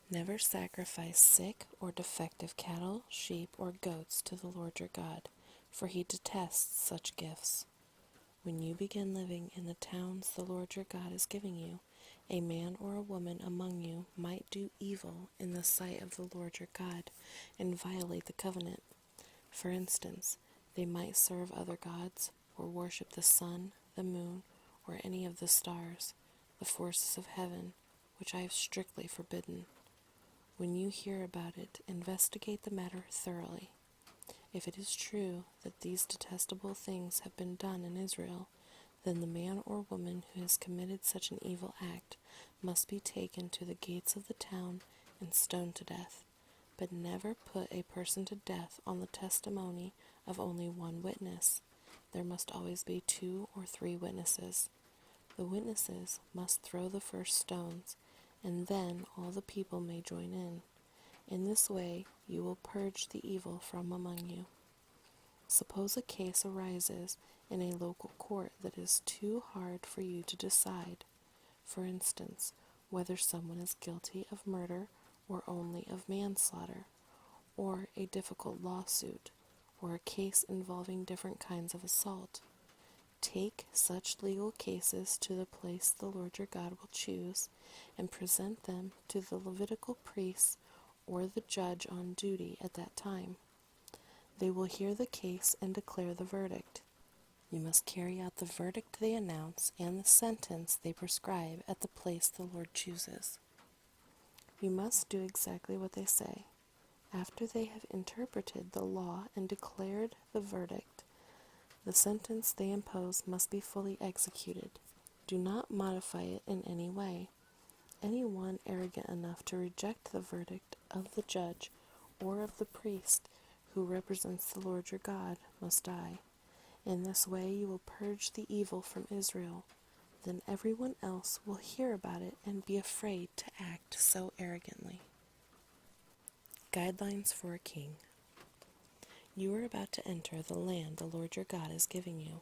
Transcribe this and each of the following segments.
Never sacrifice sick or defective cattle, sheep, or goats to the Lord your God, for he detests such gifts. When you begin living in the towns the Lord your God is giving you, a man or a woman among you might do evil in the sight of the Lord your God and violate the covenant. For instance, they might serve other gods or worship the sun, the moon, or any of the stars, the forces of heaven, which I have strictly forbidden. When you hear about it, investigate the matter thoroughly. If it is true that these detestable things have been done in Israel, then the man or woman who has committed such an evil act must be taken to the gates of the town and stoned to death. But never put a person to death on the testimony of only one witness. There must always be 2 or 3 witnesses. The witnesses must throw the first stones, and then all the people may join in. In this way you will purge the evil from among you. Suppose a case arises in a local court that is too hard for you to decide. For instance, whether someone is guilty of murder or only of manslaughter, or a difficult lawsuit, or a case involving different kinds of assault. Take such legal cases to the place the Lord your God will choose, and present them to the Levitical priests or the judge on duty at that time. They will hear the case and declare the verdict. You must carry out the verdict they announce and the sentence they prescribe at the place the Lord chooses. You must do exactly what they say. After they have interpreted the law and declared the verdict, the sentence they impose must be fully executed. Do not modify it in any way. Anyone arrogant enough to reject the verdict of the judge or of the priest who represents the Lord your God must die. In this way you will purge the evil from Israel. Then everyone else will hear about it and be afraid to act so arrogantly. Guidelines for a king. You are about to enter the land the Lord your God is giving you.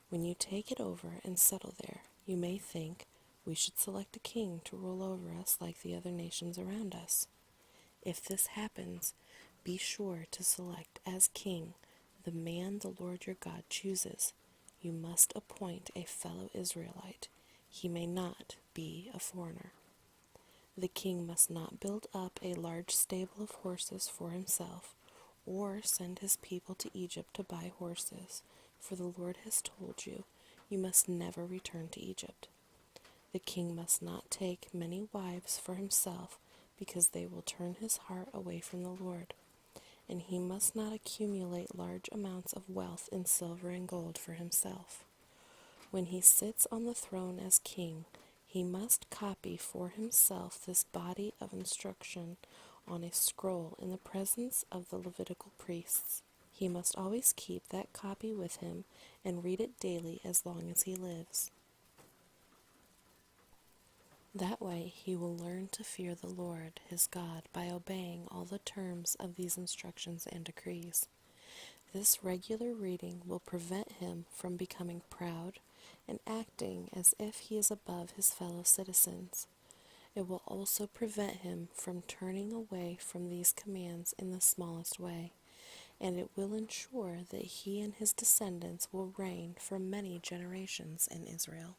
When you take it over and settle there, you may think, we should select a king to rule over us like the other nations around us. If this happens, be sure to select as king the man the Lord your God chooses. You must appoint a fellow Israelite. He may not be a foreigner. The king must not build up a large stable of horses for himself, or send his people to Egypt to buy horses, for the Lord has told you, you must never return to Egypt. The king must not take many wives for himself, because they will turn his heart away from the Lord. And he must not accumulate large amounts of wealth in silver and gold for himself. When he sits on the throne as king, he must copy for himself this body of instruction on a scroll in the presence of the Levitical priests. He must always keep that copy with him and read it daily as long as he lives. That way he will learn to fear the Lord his God by obeying all the terms of these instructions and decrees. This regular reading will prevent him from becoming proud and acting as if he is above his fellow citizens. It will also prevent him from turning away from these commands in the smallest way, and it will ensure that he and his descendants will reign for many generations in Israel.